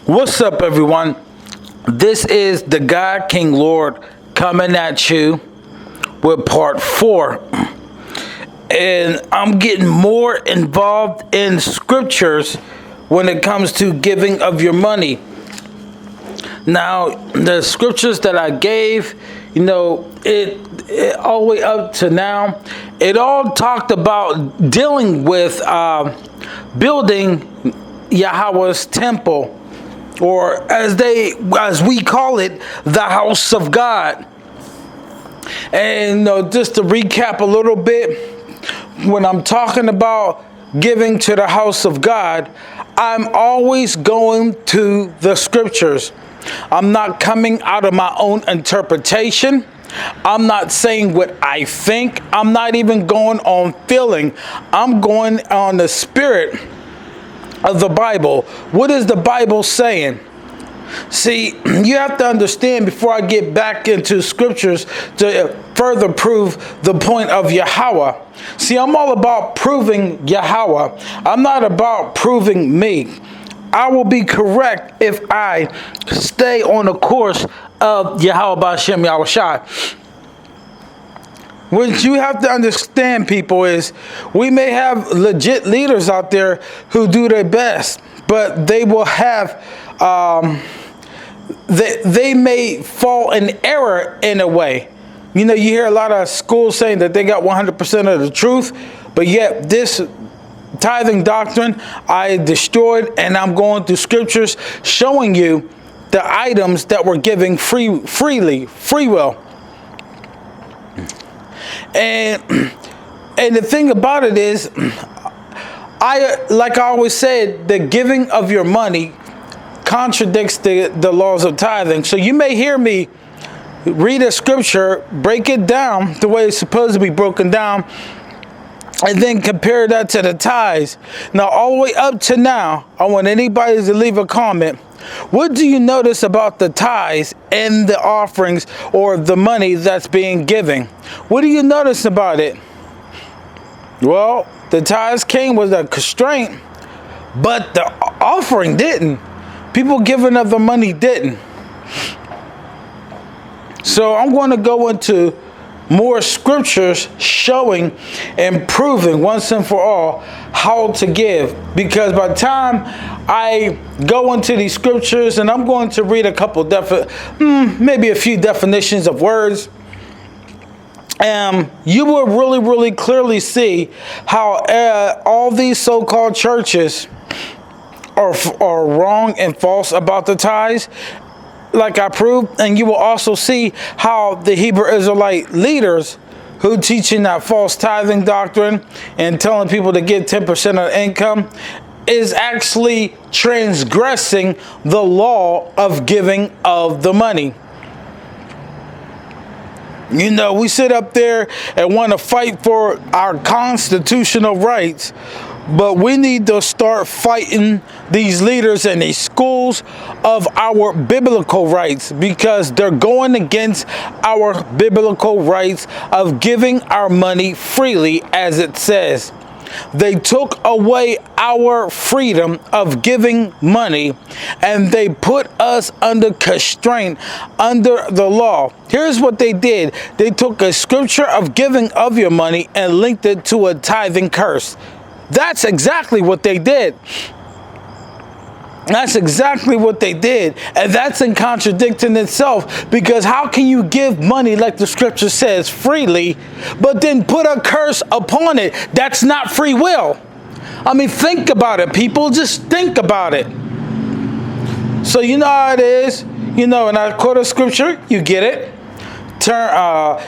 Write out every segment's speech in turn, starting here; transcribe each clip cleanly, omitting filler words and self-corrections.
What's up, everyone? This is the God King Lord coming at you with part 4. And I'm getting more involved in scriptures when it comes to giving of your money. Now, the scriptures that I gave, it all the way up to now, it all talked about dealing with building Yahweh's temple, or as we call it, the house of God. And just to recap a little bit, when I'm talking about giving to the house of God, I'm always going to the scriptures. I'm not coming out of my own interpretation. I'm not saying what I think. I'm not even going on feeling. I'm going on the spirit of the Bible. What is the Bible saying? See, you have to understand before I get back into scriptures to further prove the point of Yahweh. See, I'm all about proving Yahweh. I'm not about proving me. I will be correct if I stay on the course of Yahweh B'Shem Yahushai. What you have to understand, people, is we may have legit leaders out there who do their best, but they will have, they may fall in error in a way. You hear a lot of schools saying that they got 100% of the truth, but yet this tithing doctrine I destroyed, and I'm going through scriptures showing you the items that we're giving free will. And the thing about it is, like I always said, the giving of your money contradicts the laws of tithing. So you may hear me read a scripture, break it down the way it's supposed to be broken down, and then compare that to the tithes. Now, all the way up to now, I want anybody to leave a comment. What do you notice about the tithes and the offerings, or the money that's being given? What do you notice about it? Well, the tithes came with a constraint, but the offering didn't. People giving of the money didn't. So I'm going to go into more scriptures showing and proving once and for all how to give, because by the time I go into these scriptures, and I'm going to read a couple maybe a few definitions of words, you will really clearly see how all these so-called churches are wrong and false about the tithes, like I proved. And you will also see how the Hebrew Israelite leaders who teaching that false tithing doctrine and telling people to give 10% of income is actually transgressing the law of giving of the money. We sit up there and want to fight for our constitutional rights, but we need to start fighting these leaders in these schools of our biblical rights, because they're going against our biblical rights of giving our money freely, as it says. They took away our freedom of giving money, and they put us under constraint under the law. Here's what they did. They took a scripture of giving of your money and linked it to a tithing curse. That's exactly what they did. That's exactly what they did. And that's in contradicting itself, because how can you give money, like the scripture says, freely, but then put a curse upon it? That's not free will. I mean, think about it, people. Just think about it. So you know how it is. And I quote a scripture, you get it.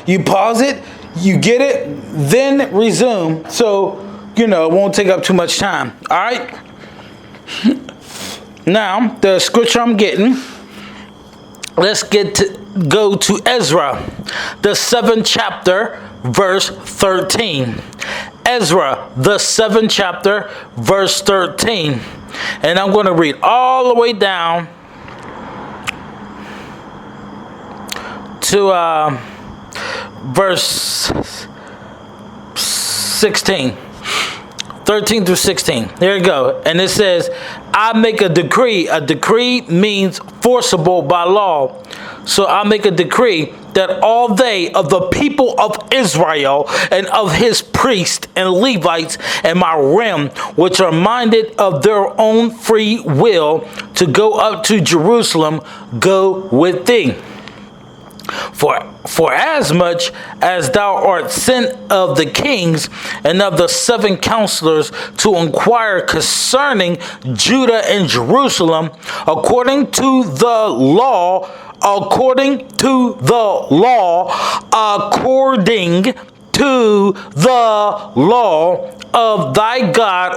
You pause it, you get it, then resume. So it won't take up too much time. All right. Now, the scripture I'm getting, let's go to Ezra, the 7th chapter, verse 13. Ezra, the 7th chapter, verse 13. And I'm going to read all the way down to verse 16. 13 through 16. There you go. And it says, I make a decree. A decree means forcible by law. So I make a decree that all they of the people of Israel and of his priests and Levites and my realm, which are minded of their own free will to go up to Jerusalem, go with thee. For as much as thou art sent of the kings and of the 7 counselors to inquire concerning Judah and Jerusalem, according to the law, according to the law of thy God,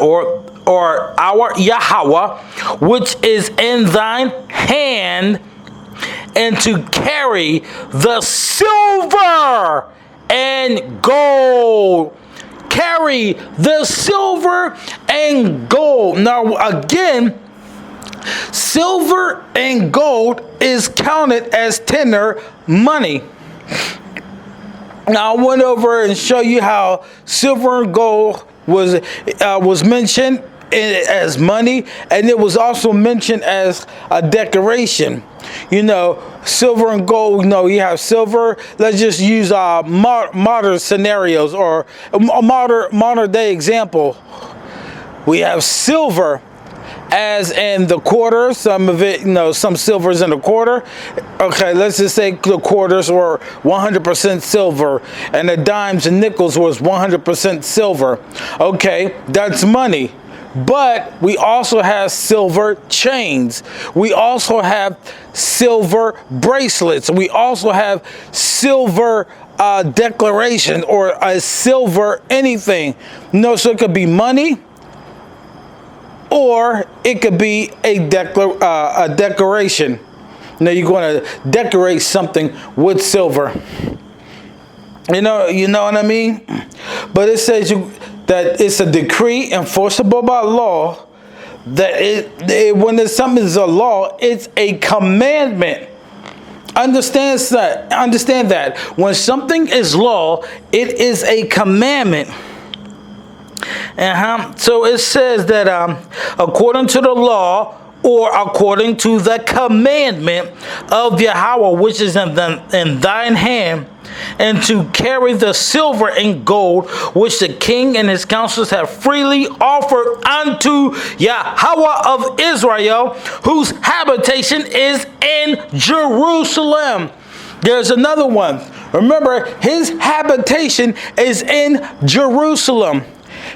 or our Yahweh, which is in thine hand, and to carry the silver and gold. Carry the silver and gold. Now again, silver and gold is counted as tenor money. Now I went over and show you how silver and gold was mentioned as money, and it was also mentioned as a decoration. You know, silver and gold, you know, you have silver. Let's just use modern scenarios or a modern day example. We have silver as in the quarter. Some of it, you know, some silver's in the quarter. Okay, let's just say the quarters were 100% silver and the dimes and nickels was 100% silver. Okay, that's money. But we also have silver chains. We also have silver bracelets. We also have silver declaration or a silver anything. No, so it could be money, or it could be a decoration. Now you're going to decorate something with silver. You know what I mean? But it says that it's a decree enforceable by law. That when something is a law, it's a commandment. Understand that when something is law, it is a commandment. So it says that according to the law, or according to the commandment of Yahweh, which is in thine hand, and to carry the silver and gold which the king and his counselors have freely offered unto Yahweh of Israel, whose habitation is in Jerusalem. There's another one. Remember, his habitation is in Jerusalem.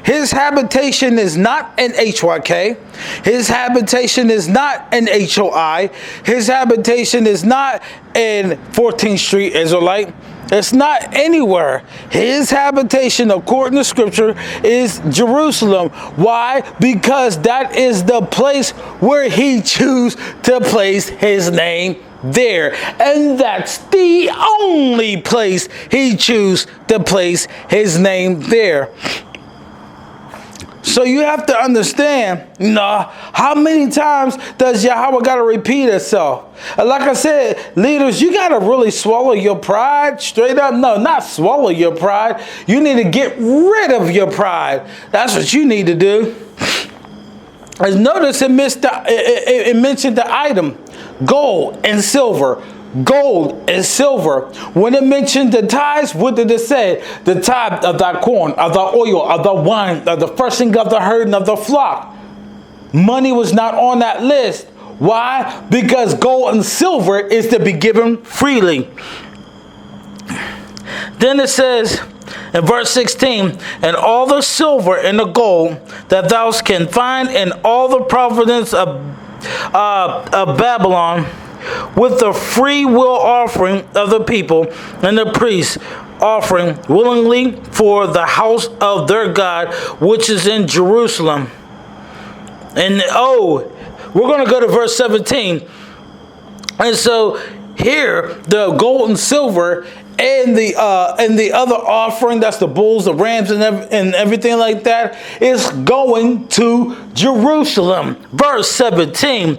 His habitation is not in HYK. His habitation is not in HOI. His habitation is not in 14th Street Israelite. It's not anywhere. His habitation, according to Scripture, is Jerusalem. Why? Because that is the place where he chose to place his name there. And that's the only place he chose to place his name there. So you have to understand, how many times does Yahweh got to repeat itself? And like I said, leaders, you got to really swallow your pride straight up. No, not swallow your pride. You need to get rid of your pride. That's what you need to do. As notice it mentioned the item, gold and silver. Gold and silver. When it mentioned the tithes, what did it say? The tithe of thy corn, of thy oil, of the wine, of the firstling of the herd and of the flock. Money was not on that list. Why? Because gold and silver is to be given freely. Then it says in verse 16, and all the silver and the gold that thou can find in all the provinces of Babylon, with the free will offering of the people and the priests offering willingly for the house of their God, which is in Jerusalem. And we're going to go to verse 17. And so here, the gold and silver and the other offering, that's the bulls, the rams, and everything like that, is going to Jerusalem. Verse 17,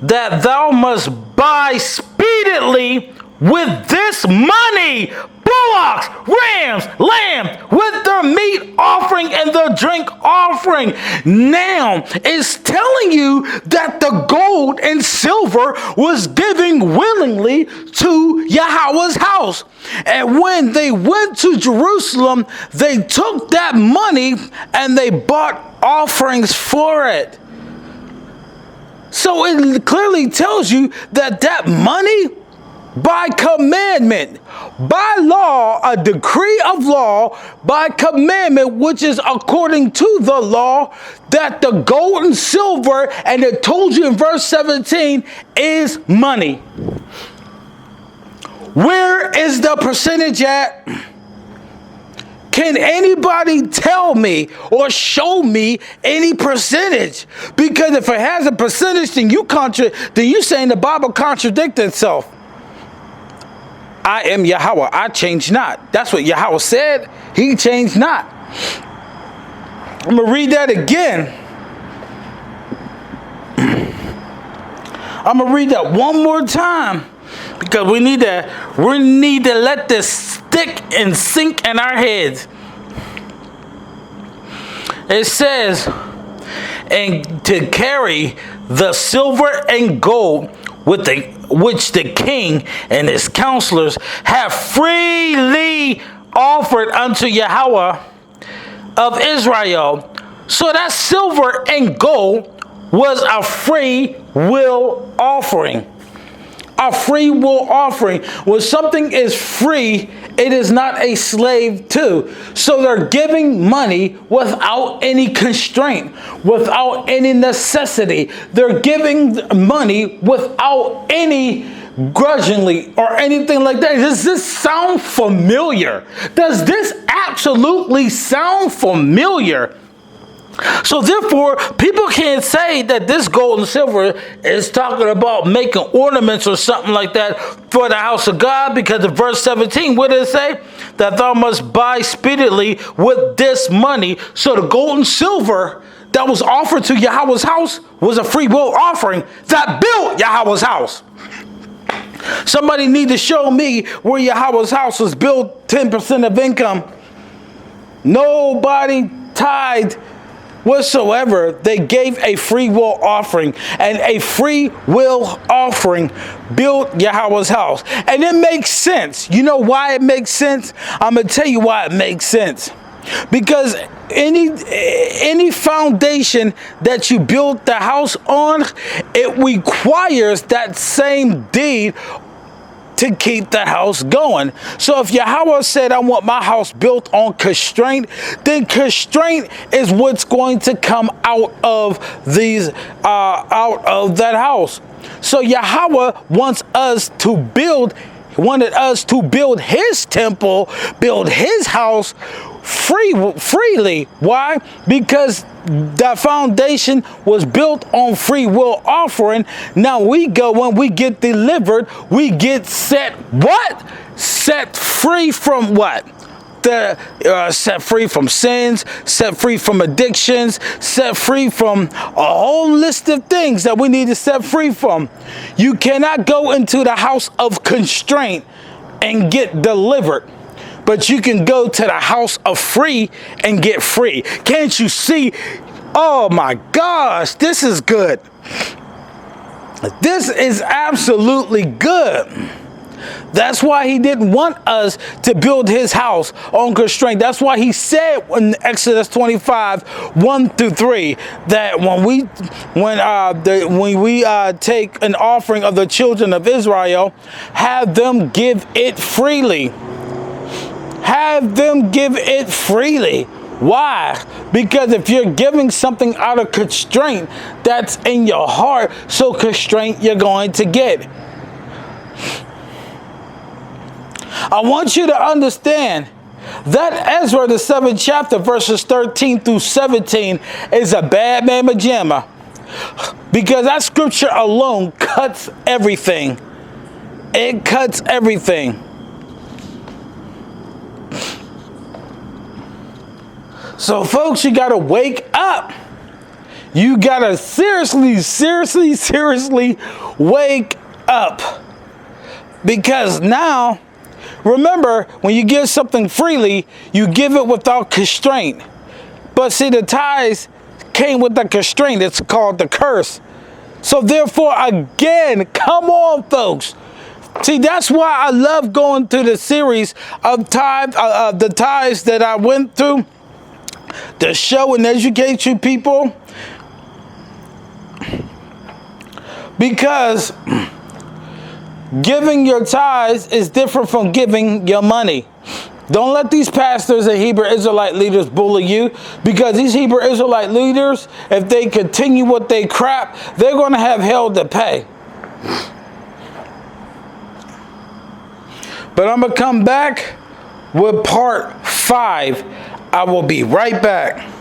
that thou must buy speedily with this money. bullocks, rams, lambs, with their meat offering and the drink offering. Now, it's telling you that the gold and silver was giving willingly to Yahweh's house. And when they went to Jerusalem, they took that money and they bought offerings for it. So it clearly tells you that that money, by commandment, by law, a decree of law, by commandment, which is according to the law, that the gold and silver, and it told you in verse 17, is money. Where is the percentage at? Can anybody tell me or show me any percentage? Because if it has a percentage, then you saying the Bible contradicts itself. I am Yahweh, I change not. That's what Yahweh said. He changed not. I'm going to read that again. I'm going to read that one more time. Because we need to let this stick and sink in our heads. It says, and to carry the silver and gold which the king and his counselors have freely offered unto Yahweh of Israel. So that silver and gold was a free will offering. A free will offering. When something is free, it is not a slave to. So they're giving money without any constraint, without any necessity. They're giving money without any grudgingly or anything like that. Does this sound familiar? Does this absolutely sound familiar? So therefore, people can't say that this gold and silver is talking about making ornaments or something like that for the house of God, because in verse 17, what did it say? That thou must buy speedily with this money. So the gold and silver that was offered to Yahweh's house was a free will offering that built Yahweh's house. Somebody need to show me where Yahweh's house was built 10% of income. Nobody tithed whatsoever. They gave a free will offering, and a free will offering built Yahweh's house. And it makes sense. You know why it makes sense? I'm going to tell you why it makes sense. Because any foundation that you build the house on, it requires that same deed to keep the house going. So if Yahweh said, I want my house built on constraint, then constraint is what's going to come out of that house. So Yahweh wanted us to build his temple, build his house freely. Why? Because the foundation was built on free will offering. Now when we get delivered, we get set what? Set free from what? Set free from sins, set free from addictions, set free from a whole list of things that we need to set free from. You cannot go into the house of constraint and get delivered, but you can go to the house of free and get free. Can't you see? Oh my gosh, this is good. This is absolutely good. That's why he didn't want us to build his house on constraint. That's why he said in Exodus 25, 1-3, that when we take an offering of the children of Israel, have them give it freely. Have them give it freely. Why? Because if you're giving something out of constraint, that's in your heart, so constraint you're going to get. I want you to understand that Ezra, the 7th chapter, verses 13-17, is a bad mamma jamma. Because that scripture alone cuts everything. It cuts everything. So folks, you got to wake up. You got to seriously wake up. Because now remember, when you give something freely, you give it without constraint. But see, the tithes came with a constraint. It's called the curse. So therefore, again, come on, folks. See, that's why I love going through the series of the tithes that I went through to show and educate you people. Because giving your tithes is different from giving your money. Don't let these pastors and Hebrew Israelite leaders bully you, because these Hebrew Israelite leaders, if they continue with their crap, they're going to have hell to pay. But I'm going to come back with part 5. I will be right back.